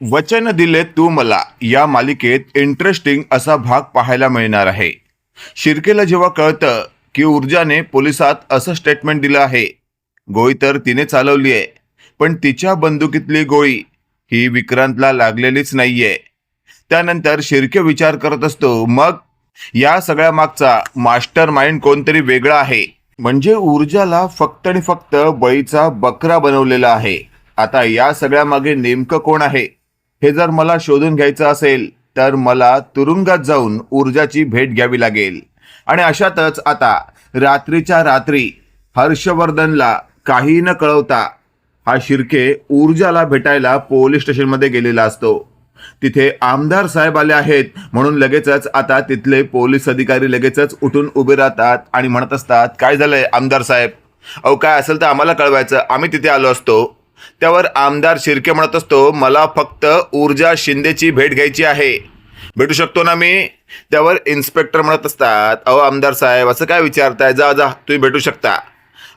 वचन दिले तू मला या मालिकेत इंटरेस्टिंग असा भाग पाहायला मिळणार आहे। शिर्केला जेव्हा कळतं की ऊर्जाने पोलिसात असं स्टेटमेंट दिलं आहे, गोळी तर तिने चालवली आहे, पण तिच्या बंदुकीतली गोळी ही विक्रांतला लागलेलीच नाहीये। त्यानंतर शिर्के विचार करत असतो, मग या सगळ्या मागचा मास्टर माइंड कोणतरी वेगळा आहे, म्हणजे ऊर्जाला फक्त आणि फक्त बळीचा बकरा बनवलेला आहे। आता या सगळ्या मागे नेमकं कोण आहे हे जर मला शोधून घ्यायचं असेल तर मला तुरुंगात जाऊन ऊर्जाची भेट घ्यावी लागेल। आणि अशातच आता रात्रीच्या रात्री हर्षवर्धनला काही न कळवता हा शिर्के ऊर्जाला भेटायला पोलीस स्टेशनमध्ये गेलेला असतो। तिथे आमदार साहेब आले आहेत म्हणून लगेचच आता तिथले पोलीस अधिकारी लगेचच उठून उभे राहतात आणि म्हणत असतात, काय झालंय आमदार साहेब? अहो काय असेल तर आम्हाला कळवायचं, आम्ही तिथे आलो असतो। त्यावर आमदार शिर्के म्हणत असतो, मला फक्त ऊर्जा शिंदेची भेट घ्यायची आहे, भेटू शकतो ना मी? त्यावर इन्स्पेक्टर म्हणत असतात, अहो आमदार साहेब असं काय विचारताय, जा जा तुम्ही भेटू शकता।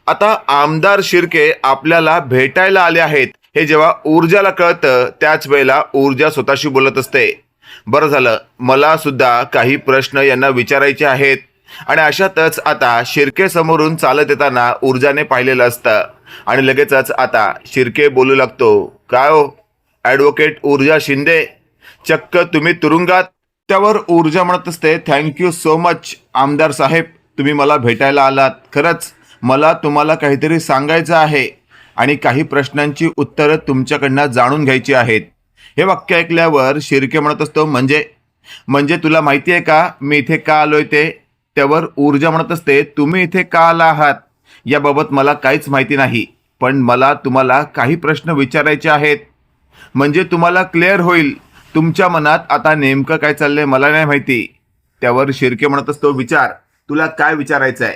आता आमदार शिर्के आपल्याला भेटायला आले आहेत हे जेव्हा ऊर्जाला कळतं त्याच वेळेला ऊर्जा स्वतःशी बोलत असते, बरं झालं मला सुद्धा काही प्रश्न यांना विचारायचे आहेत। आणि अशातच आता शिर्के समोरून चालत येताना ऊर्जाने पाहिलेलं असतं आणि लगेचच आता शिर्के बोलू लागतो, काय हो ॲडव्होकेट ऊर्जा शिंदे, चक्क तुम्ही तुरुंगात? त्यावर ऊर्जा म्हणत असते, थँक्यू सो मच आमदार साहेब, तुम्ही मला भेटायला आलात। खरंच मला तुम्हाला काहीतरी सांगायचं आहे आणि काही प्रश्नांची उत्तरं तुमच्याकडनं जाणून घ्यायची आहेत। हे वाक्य ऐकल्यावर शिर्के म्हणत असतो, म्हणजे म्हणजे तुला माहिती आहे का मी इथे का आलोय ते? त्यावर ऊर्जा म्हणत असते, तुम्ही इथे का आला आहात याबाबत मला काहीच माहिती नाही, पण मला तुम्हाला काही प्रश्न विचारायचे आहेत, म्हणजे तुम्हाला क्लिअर होईल तुमच्या मनात आता नेमकं काय चाललंय मला नाही माहिती। त्यावर शिर्के म्हणत असतो, विचार, तुला काय विचारायचं आहे?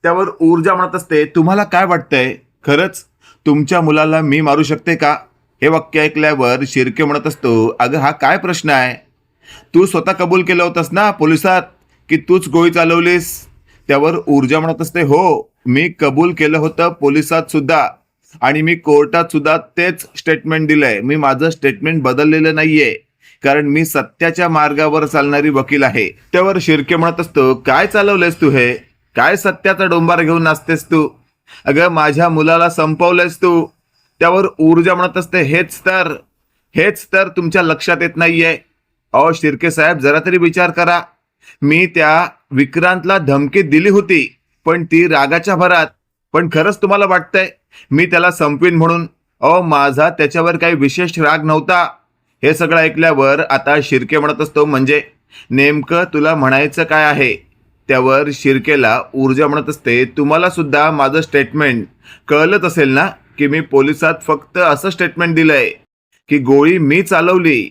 त्यावर ऊर्जा म्हणत असते, तुम्हाला काय वाटतंय खरंच तुमच्या मुलाला मी मारू शकते का? हे वाक्य ऐकल्यावर शिर्के म्हणत असतो, अगं हा काय प्रश्न आहे? तू स्वतः कबूल केलं होतंस ना पोलिसात की तूच गोळी चालवलीस? त्यावर ऊर्जा म्हणत असते, हो मी कबूल केलं होतं पोलिसात सुद्धा आणि मी कोर्टात सुद्धा तेच स्टेटमेंट दिलंय। मी माझं स्टेटमेंट बदललेलं नाहीये, कारण मी सत्याच्या मार्गावर चालणारी वकील आहे। त्यावर शिर्के म्हणत असतो, काय चालवलंयस तू हे? काय सत्याचा डोंबार घेऊन नाचतेस तू? अगं माझ्या मुलाला संपवलंयस तू। त्यावर ऊर्जा म्हणत असते, हेच तर तुमच्या लक्षात येत नाहीये। अहो शिर्के साहेब जरा तरी विचार करा, मी त्या विक्रांतला धमकी दिली होती पण ती रागाच्या भरात, पण खरंच तुम्हाला वाटतंय मी त्याला संपवीन म्हणून? अहो माझा त्याच्यावर काही विशेष राग नव्हता। हे सगळं ऐकल्यावर आता शिर्के म्हणत असतो, म्हणजे नेमकं तुला म्हणायचं काय आहे? त्यावर शिर्केला ऊर्जा म्हणत असते, तुम्हाला सुद्धा माझं स्टेटमेंट कळलंच असेल ना की मी पोलिसात फक्त असं स्टेटमेंट दिलंय की गोळी मी चालवली,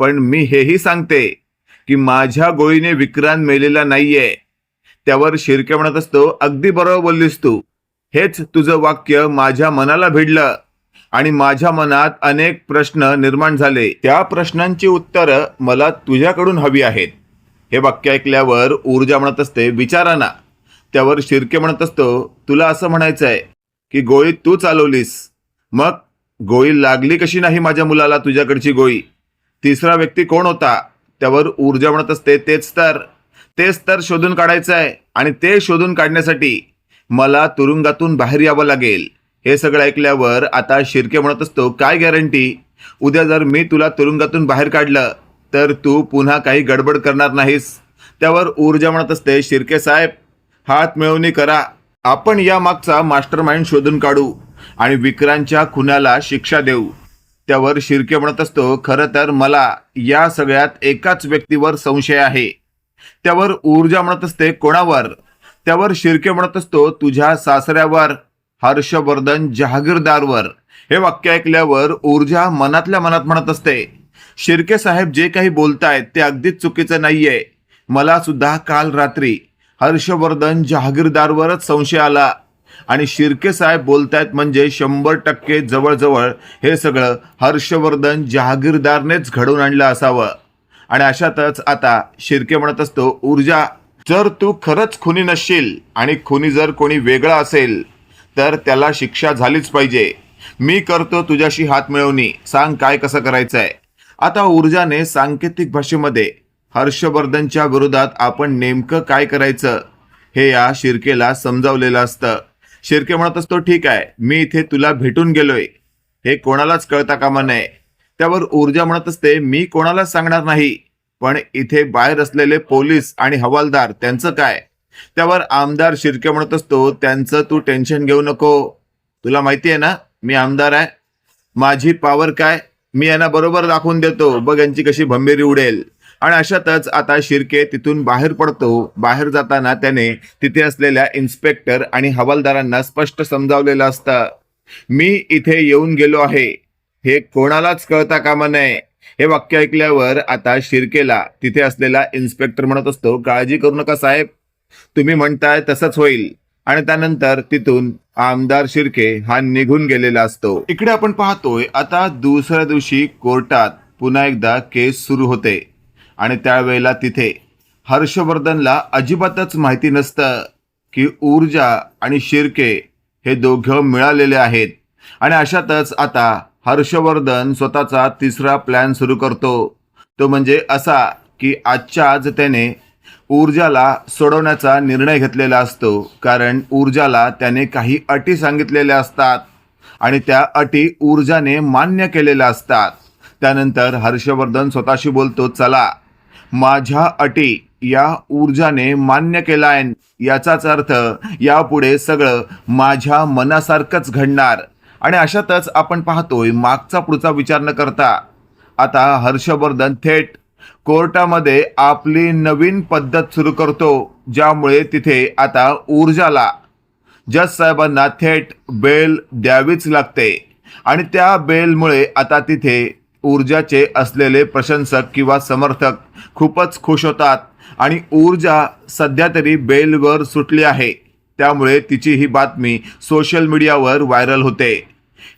पण मी हेही सांगते की माझ्या गोळीने विक्रांत मेलेला नाहीये। त्यावर शिर्के म्हणत असतो, अगदी बरोबर बोललीस तू, हेच तुझं वाक्य माझ्या मनाला भिडलं आणि माझ्या मनात अनेक प्रश्न निर्माण झाले, त्या प्रश्नांची उत्तरं मला तुझ्याकडून हवी आहेत। हे वाक्य ऐकल्यावर ऊर्जा म्हणत असते, विचारा ना। त्यावर शिर्के म्हणत असतो, तुला असं म्हणायचं आहे की गोळी तू चालवलीस, मग गोळी लागली कशी नाही माझ्या मुलाला तुझ्याकडची गोळी? तिसरा व्यक्ती कोण होता? त्यावर ऊर्जा म्हणत असते, तेच तर शोधून काढायचं आहे आणि ते शोधून काढण्यासाठी मला तुरुंगातून बाहेर यावं लागेल। हे सगळं ऐकल्यावर आता शिर्के म्हणत असतो, काय गॅरंटी उद्या जर मी तुला तुरुंगातून बाहेर काढलं तर तू पुन्हा काही गडबड करणार नाहीस? त्यावर ऊर्जा म्हणत असते, शिर्के साहेब हात मिळवणी करा, आपण या मागचा मास्टर माइंड शोधून काढू आणि विक्रांतच्या खुनाला शिक्षा देऊ। त्यावर शिर्के म्हणत असतो, खरं तर मला या सगळ्यात एकाच व्यक्तीवर संशय आहे। त्यावर ऊर्जा म्हणत असते, कोणावर? त्यावर शिर्के म्हणत असतो, तुझ्या सासऱ्यावर हर्षवर्धन जहागीरदारवर। हे वाक्य ऐकल्यावर ऊर्जा मनातल्या मनात म्हणत असते, शिर्के साहेब जे काही बोलतायत ते अगदीच चुकीचं नाहीये, मला सुद्धा काल रात्री हर्षवर्धन जहागीरदारवरच संशय आला आणि शिर्के साहेब बोलतायत म्हणजे 100% जवळजवळ हे सगळं हर्षवर्धन जहागीरदारनेच घडवून आणलं असावं। आणि अशातच आता शिर्के म्हणत असतो, ऊर्जा जर तू खरंच खुनी नसशील आणि खुनी जर कोणी वेगळा असेल तर त्याला शिक्षा झालीच पाहिजे। मी करतो तुझ्याशी हात मिळवणी, सांग काय कसं करायचं आहे? आता ऊर्जाने सांकेतिक भाषेमध्ये हर्षवर्धनच्या विरोधात आपण नेमकं काय करायचं हे या शिर्केला समजावलेलं असतं. शिर्के म्हणत असतो, ठीक आहे, मी इथे तुला भेटून गेलोय, हे कोणालाच कळता कामा नये. त्यावर ऊर्जा म्हणत असते, मी कोणालाच सांगणार नाही, पण इथे बाहेर असलेले पोलीस आणि हवालदार त्यांचं काय? त्यावर आमदार शिर्के म्हणत असतो, त्यांचं तू टेन्शन घेऊ नको, तुला माहिती आहे ना मी आमदार आहे, माझी पॉवर काय, मी यांना बरोबर दाखवून देतो, बघ यांची कशी भंबेरी उडेल. आणि अशातच आता शिर्के तिथून बाहेर पडतो. बाहेर जाताना त्याने तिथे असलेल्या इन्स्पेक्टर आणि हवालदारांना स्पष्ट समजावलेलं असतं, मी इथे येऊन गेलो आहे, हे कोणालाच कळता कामा नये. हे वाक्य ऐकल्यावर आता शिर्केला तिथे असलेला इन्स्पेक्टर म्हणत असतो, काळजी करू नका साहेब, तुम्ही म्हणताय तसंच होईल. आणि त्यानंतर तिथून आमदार शिर्के हा निघून गेलेला असतो. इकडे आपण पाहतोय आता दुसऱ्या दिवशी कोर्टात पुन्हा एकदा केस सुरू होते आणि त्यावेळेला तिथे हर्षवर्धनला अजिबातच माहिती नसतं की ऊर्जा आणि शिर्के हे दोघं मिळालेले आहेत. आणि अशातच आता हर्षवर्धन स्वतःचा तिसरा प्लॅन सुरू करतो. तो म्हणजे असा की आजच्या आज त्याने ऊर्जाला सोडवण्याचा निर्णय घेतलेला असतो, कारण ऊर्जाला त्याने काही अटी सांगितलेल्या असतात आणि त्या अटी ऊर्जाने मान्य केलेल्या असतात. त्यानंतर हर्षवर्धन स्वतःशी बोलतो, चला, माझ्या अटी या ऊर्जाने मान्य केलाय, याचाच अर्थ यापुढे सगळं माझ्या मनासारखंच घडणार. आणि अशातच आपण पाहतोय मागचा पुढचा विचार न करता आता हर्षवर्धन थेट कोर्टामध्ये आपली नवीन पद्धत सुरू करतो, ज्यामुळे तिथे आता ऊर्जाला जज साहेबांना थेट बेल द्यावीच लागते. आणि त्या बेलमुळे आता तिथे ऊर्जाचे असलेले प्रशंसक किंवा समर्थक खूपच खुश होतात आणि ऊर्जा सध्या तरी बेलवर सुटली आहे, त्यामुळे तिची ही बातमी सोशल मीडियावर व्हायरल होते.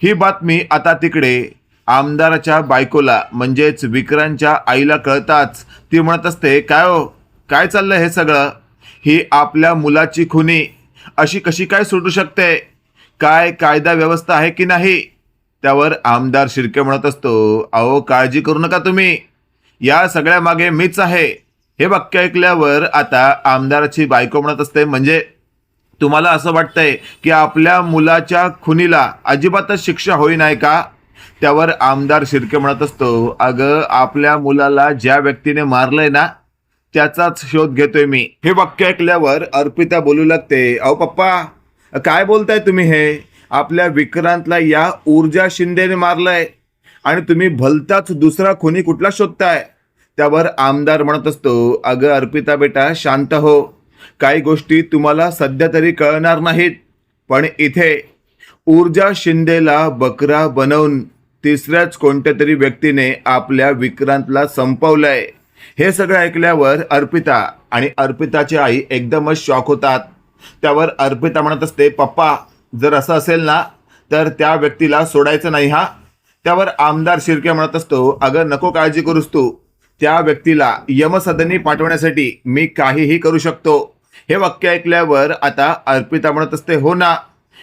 ही बातमी आता तिकडे आमदाराच्या बायकोला म्हणजेच विक्रांतच्या आईला कळताच ती म्हणत असते, काय हो, काय चाललंय हे सगळं, ही आपल्या मुलाची खुनी अशी कशी काय सुटू शकते, काय कायदा व्यवस्था आहे की नाही? त्यावर आमदार शिर्के म्हणत असतो, अहो काळजी करू नका तुम्ही, या सगळ्या मागे मीच आहे. हे वाक्य ऐकल्यावर आता आमदाराची बायको म्हणत असते, म्हणजे तुम्हाला असं वाटतंय की आपल्या मुलाच्या खुनीला अजिबातच शिक्षा होई नाही का? त्यावर आमदार शिर्के म्हणत असतो, अगं आपल्या मुलाला ज्या व्यक्तीने मारलंय ना त्याचाच शोध घेतोय मी. हे वाक्य ऐकल्यावर अर्पिता बोलू लागते, अहो पप्पा काय बोलताय तुम्ही, हे आपल्या विक्रांतला या ऊर्जा शिंदेने मारलंय आणि तुम्ही भलताच दुसरा खुनी कुठला शोधताय? त्यावर आमदार म्हणत असतो, अगं अर्पिता बेटा शांत हो, काही गोष्टी तुम्हाला सध्या तरी कळणार नाहीत, पण इथे ऊर्जा शिंदेला बकरा बनवून तिसऱ्याच कोणत्या तरी व्यक्तीने आपल्या विक्रांतला संपवलंय. हे सगळं ऐकल्यावर अर्पिता आणि अर्पिताची आई एकदमच शॉक होतात. त्यावर अर्पिता म्हणत असते, पप्पा जर असं असेल ना तर त्या व्यक्तीला सोडायचं नाही हा. त्यावर आमदार शिर्के म्हणत असतो, अगं नको काळजी करूस तू, त्या व्यक्तीला यमसदनी पाठवण्यासाठी मी काहीही करू शकतो. हे वाक्य ऐकल्यावर आता अर्पिता म्हणत असते, हो ना,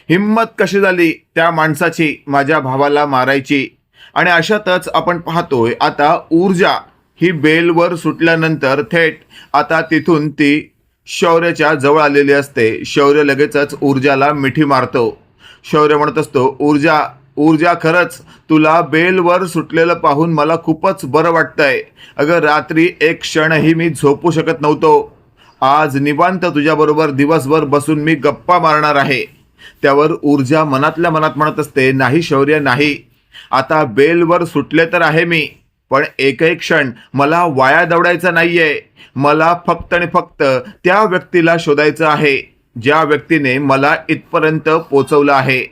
हिम्मत कशी झाली त्या माणसाची माझ्या भावाला मारायची. आणि अशातच आपण पाहतोय आता ऊर्जा ही बेलवर सुटल्यानंतर थेट आता तिथून ती शौर्याच्या जवळ आलेली असते. शौर्य लगेचच ऊर्जाला मिठी मारतो. शौर्य म्हणत असतो, ऊर्जा खरंच तुला बेलवर सुटलेलं पाहून मला खूपच बरं वाटतंय. अगं रात्री एक क्षणही मी झोपू शकत नव्हतो, आज निवांत तुझ्याबरोबर दिवसभर बसून मी गप्पा मारणार आहे. त्यावर ऊर्जा मनातल्या मनात म्हणत असते, नाही शौर्य नाही, आता बेलवर सुटले तर आहे मी, पण एकही क्षण मला वाया दवडायचा नाहीये. मला फक्त आणि फक्त त्या व्यक्तीला शोधायचं आहे ज्या व्यक्तीने मला इथपर्यंत पोचवलं आहे.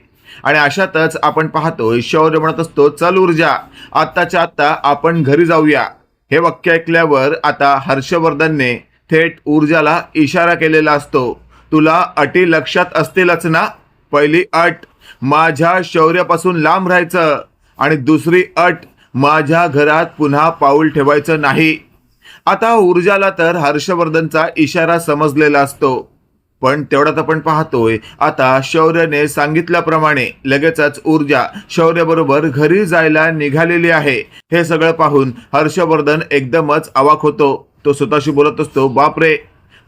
आणि अशातच आपण पाहतोय शौर्य म्हणत असतो, चल ऊर्जा, आत्ताच्या आत्ता आपण घरी जाऊया. हे वाक्य ऐकल्यावर आता हर्षवर्धनने थेट ऊर्जाला इशारा केलेला असतो, तुला अटी लक्षात असतीलच ना? पहिली अट, माझ्या शौर्यापासून लांब राहायचं, आणि दुसरी अट, माझ्या घरात पुन्हा पाऊल ठेवायचं नाही. आता ऊर्जाला तर हर्षवर्धनचा इशारा समजलेला असतो. पण तेवढ्यात आपण पाहतोय आता शौर्यने सांगितल्याप्रमाणे लगेचच ऊर्जा शौर्याबरोबर घरी जायला निघालेली आहे. हे सगळं पाहून हर्षवर्धन एकदमच अवाक होतो. तो स्वतःशी बोलत असतो, बापरे,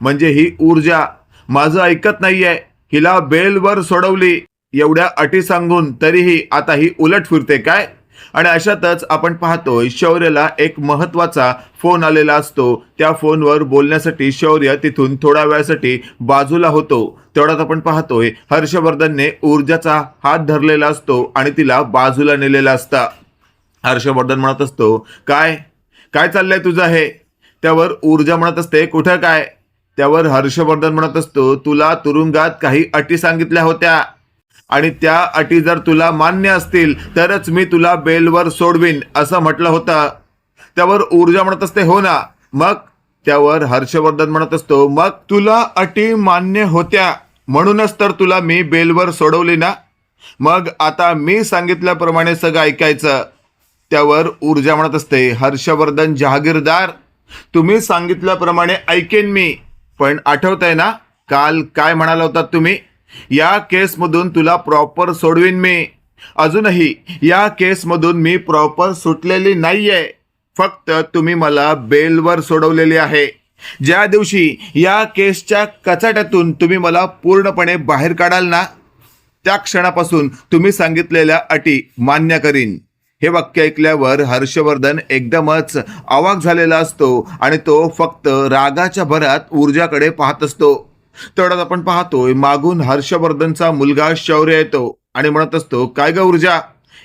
म्हणजे ही ऊर्जा माझं ऐकत नाहीये. हिला बेलवर सोडवली, एवढ्या अटी सांगून तरीही आता ही उलट फिरते काय? आणि अशातच आपण पाहतोय शौर्यला एक महत्वाचा फोन आलेला असतो. त्या फोनवर बोलण्यासाठी शौर्य तिथून थोड्या वेळासाठी बाजूला होतो. तेवढ्यात आपण पाहतोय हर्षवर्धनने ऊर्जाचा हात धरलेला असतो आणि तिला बाजूला नेलेला असता. हर्षवर्धन म्हणत असतो, काय काय चाललंय तुझं हे? त्यावर ऊर्जा म्हणत असते, कुठं काय? त्यावर हर्षवर्धन म्हणत असतो, तुला तुरुंगात काही अटी सांगितल्या होत्या आणि त्या अटी जर तुला मान्य असतील तरच मी तुला बेलवर सोडवीन असं म्हटलं होतं. त्यावर ऊर्जा म्हणत असते, हो ना मग? त्यावर हर्षवर्धन म्हणत असतो, मग तुला अटी मान्य होत्या म्हणूनच तर तुला मी बेलवर सोडवली ना. मग आता मी सांगितल्याप्रमाणे सगळं ऐकायचं. त्यावर ऊर्जा म्हणत असते, हर्षवर्धन जहागीरदार, तुम्ही सांगितल्याप्रमाणे ऐकेन मी, पण आठवतंय ना काल काय म्हणाला होतात तुम्ही? या केसमधून तुला प्रॉपर सोडवीन मी. अजूनही या केसमधून मी प्रॉपर सुटलेली नाहीये. फक्त तुम्ही मला बेलवर सोडवलेली आहे. ज्या दिवशी या केसच्या कचाट्यातून तुम्ही मला पूर्णपणे बाहेर काढाल ना, त्या क्षणापासून तुम्ही सांगितलेल्या अटी मान्य करीन. हे वाक्य ऐकल्यावर हर्षवर्धन एकदमच अवाक झालेला असतो आणि तो फक्त रागाच्या भरात ऊर्जाकडे पाहत असतो. तेवढ्यात आपण पाहतोय मागून हर्षवर्धनचा मुलगा शौर्य येतो आणि म्हणत असतो, काय ग ऊर्जा,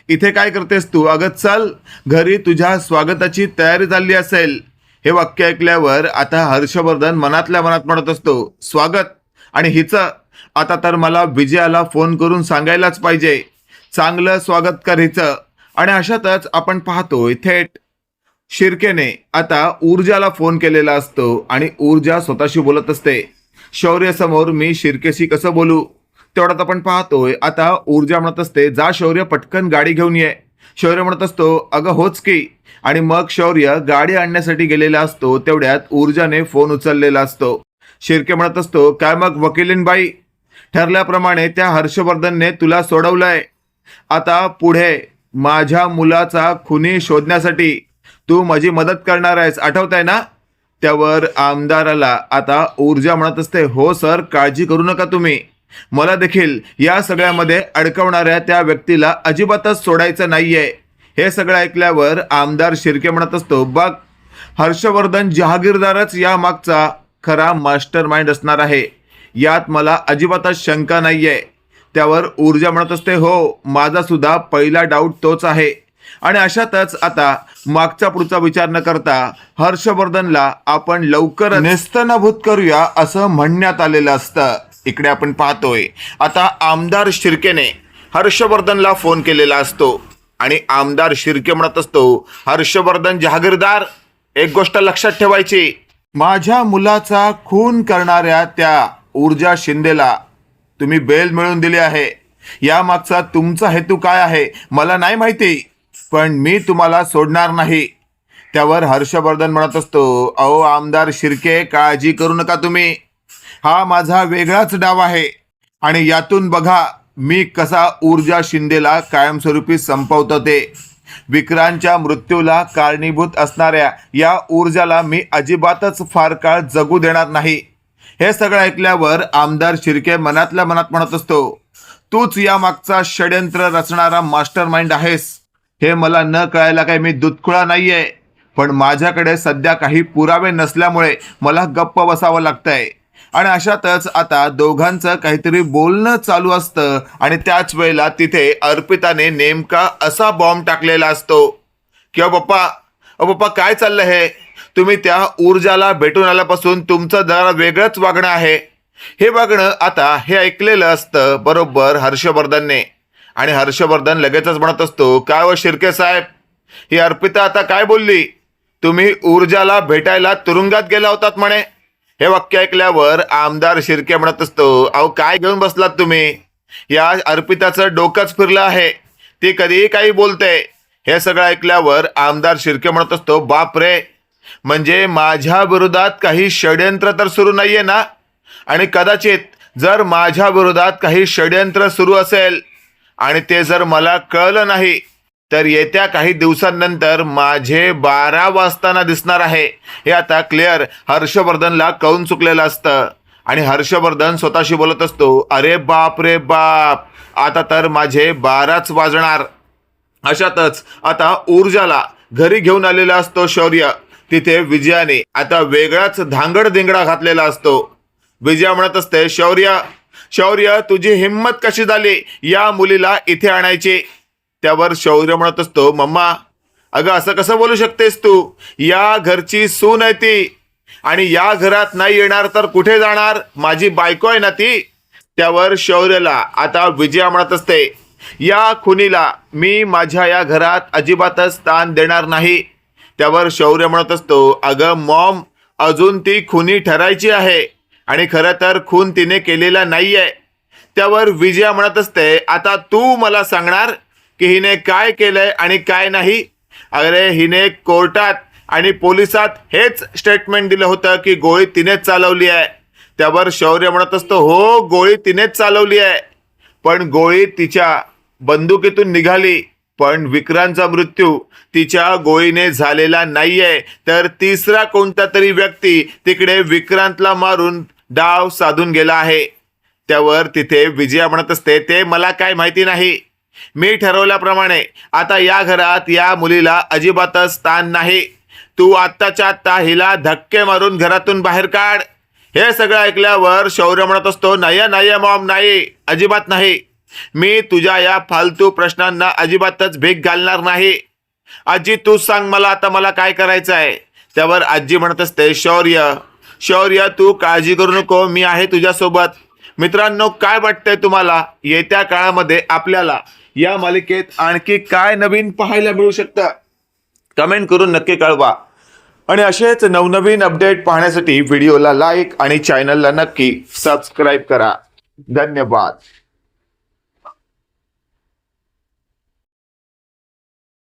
इथे काय करतेस तू? अगं चल, घरी तुझ्या स्वागताची तयारी झाली असेल. हे वाक्य ऐकल्यावर आता हर्षवर्धन मनातल्या मनात म्हणत असतो, स्वागत? आणि हिचं आता तर मला विजयाला फोन करून सांगायलाच पाहिजे, चांगलं स्वागत कर हिचं. आणि अशातच आपण पाहतोय थेट शिर्केने आता ऊर्जाला फोन केलेला असतो आणि ऊर्जा स्वतःशी बोलत असते, शौर्य समोर मी शिर्केशी कसं बोलू? तेवढ्यात आपण पाहतोय आता ऊर्जा म्हणत असते, जा शौर्य, पटकन गाडी घेऊन ये. शौर्य म्हणत असतो, अगं होच की. आणि मग शौर्य गाडी आणण्यासाठी गेलेला असतो. तेवढ्यात ऊर्जाने फोन उचललेला असतो. शिर्के म्हणत असतो, काय मग वकिलीनबाई, ठरल्याप्रमाणे त्या हर्षवर्धनने तुला सोडवलंय. आता पुढे माझ्या मुलाचा खुनी शोधण्यासाठी तू माझी मदत करणार आहेस, आठवतंय ना? त्यावर आमदाराला आता ऊर्जा म्हणत असते, हो सर, काळजी करू नका तुम्ही. मला देखील या सगळ्यामध्ये अडकवणाऱ्या त्या व्यक्तीला अजिबातच सोडायचं नाहीये. हे सगळं ऐकल्यावर आमदार शिर्के म्हणत असतो, बघ, हर्षवर्धन जहागीरदारच या मागचा खरा मास्टर माइंड असणार आहे, यात मला अजिबातच शंका नाहीये. त्यावर ऊर्जा म्हणत असते, हो, माझा सुद्धा पहिला डाऊट तोच आहे. आणि अशातच आता मागचा पुढचा विचार न करता हर्षवर्धनला आपण लवकर नेस्तनाभूत करूया असं म्हणण्यात आलेलं असतं. इकडे आपण पाहतोय आता आमदार शिर्केने हर्षवर्धनला फोन केलेला असतो आणि आमदार शिर्के म्हणत असतो, हर्षवर्धन जहागीरदार, एक गोष्ट लक्षात ठेवायची, माझ्या मुलाचा खून करणाऱ्या त्या ऊर्जा शिंदेला तुम्ही बेल मिळवून दिली आहे. या मागचा तुमचा हेतू काय आहे मला नाही माहिती, पण मी तुम्हाला सोडणार नाही. त्यावर हर्षवर्धन म्हणत असतो, अहो आमदार शिर्के, काळजी करू नका तुम्ही, हा माझा वेगळाच डाव आहे आणि यातून बघा मी कसा ऊर्जा शिंदेला कायमस्वरूपी संपवतो ते. विक्रांतच्या मृत्यूला कारणीभूत असणाऱ्या या ऊर्जाला मी अजिबातच फार काळ जगू देणार नाही. हे सगळं ऐकल्यावर आमदार शिर्के मनातल्या मनात म्हणत असतो, तूच या मागचा षड्यंत्र रचणारा मास्टर माइंड आहेस. हे मला न कळायला काही मी दुधखुळा नाहीये, पण माझ्याकडे सध्या काही पुरावे नसल्यामुळे मला गप्प बसावं लागतंय. आणि अशातच आता दोघांचं काहीतरी बोलणं चालू असतं आणि त्याच वेळेला तिथे अर्पिताने नेमका असा बॉम्ब टाकलेला असतो की पप्पा काय चाललं हे? तुम्ही त्या ऊर्जाला भेटून आल्यापासून तुमचं जरा वेगळंच वागणं आहे. हे वागणं आता हे ऐकलेलं असतं बरोबर हर्षवर्धनने. आणि हर्षवर्धन लगेचच म्हणत असतो, काय व शिर्के साहेब, ही अर्पिता आता काय बोलली? तुम्ही ऊर्जाला भेटायला तुरुंगात गेला होतात म्हणे. हे वाक्य ऐकल्यावर आमदार शिर्के म्हणत असतो, अहो काय घेऊन बसलात तुम्ही? या अर्पिताचं डोकंच फिरलं आहे, ती कधीही काही बोलते. हे सगळं ऐकल्यावर आमदार शिर्के म्हणत असतो, बाप रे, म्हणजे माझ्या विरोधात काही षड्यंत्र तर सुरू नाहीये ना? आणि कदाचित जर माझ्या विरोधात काही षड्यंत्र सुरू असेल आणि ते जर मला कळलं नाही तर येत्या काही दिवसांनंतर माझे 12 वाजताना दिसणार आहे हे आता क्लिअर हर्षवर्धनला कळून चुकलेलं असतं. आणि हर्षवर्धन स्वतःशी बोलत असतो, अरे बाप रे बाप, आता तर माझे 12च वाजणार. अशातच आता ऊर्जाला घरी घेऊन आलेला असतो शौर्य. तिथे विजयाने आता वेगळाच धांगडधिंगडा घातलेला असतो. विजया म्हणत असते, शौर्य शौर्य तुझी हिंमत कशी झाली या मुलीला इथे आणायची. त्यावर शौर्य म्हणत असतो, मम्मा अगं असं कसं बोलू शकतेस तू, या घरची सून आहे ती आणि या घरात नाही येणार तर कुठे जाणार, माझी बायको आहे ना ती. त्यावर शौर्यला आता विजया म्हणत असते, या खुनीला मी माझ्या या घरात अजिबातच स्थान देणार नाही. त्यावर शौर्य म्हणत असतो, अगं मॉम अजून ती खुनी ठरायची आहे आणि खरं तर खून तिने केलेला नाहीये. त्यावर विजया म्हणत असते, आता तू मला सांगणार की हिने काय केलंय आणि काय नाही. अरे हिने कोर्टात आणि पोलिसात हेच स्टेटमेंट दिलं होतं की गोळी तिनेच चालवली आहे. त्यावर शौर्य म्हणत असतो, हो गोळी तिनेच चालवली आहे, पण गोळी तिच्या बंदुकीतून निघाली, पण विक्रांतचा मृत्यू तिच्या गोळीने झालेला नाहीये, तर तिसरा कोणता तरी व्यक्ती तिकडे विक्रांतला मारून डाव साधून गेला आहे. त्यावर तिथे विजया म्हणत असते, ते मला काय माहिती नाही. मी ठरवल्याप्रमाणे आता या घरात या मुलीला अजिबातच स्थान नाही. तू आत्ताच्या आत्ता हिला धक्के मारून घरातून बाहेर काढ. हे सगळं ऐकल्यावर शौर्य म्हणत असतो, नाही नाही मॉम, नाही, अजिबात नाही. मी तुझ्या या फालतू प्रश्नांना अजिबातच भीक घालणार नाही. आजी तूच सांग मला आता मला काय करायचं आहे. त्यावर आजी म्हणत असते, शौर्य शौर्य तू काळजी करू नको, मी आहे तुझ्यासोबत. मित्रांनो, काय वाटतंय तुम्हाला, येत्या काळामध्ये आपल्याला या मालिकेत आणखी काय नवीन पाहायला मिळू शकतं? कमेंट करून नक्की कळवा. आणि असेच नवनवीन अपडेट पाहण्यासाठी व्हिडिओला लाईक आणि चॅनलला नक्की सबस्क्राईब करा. धन्यवाद.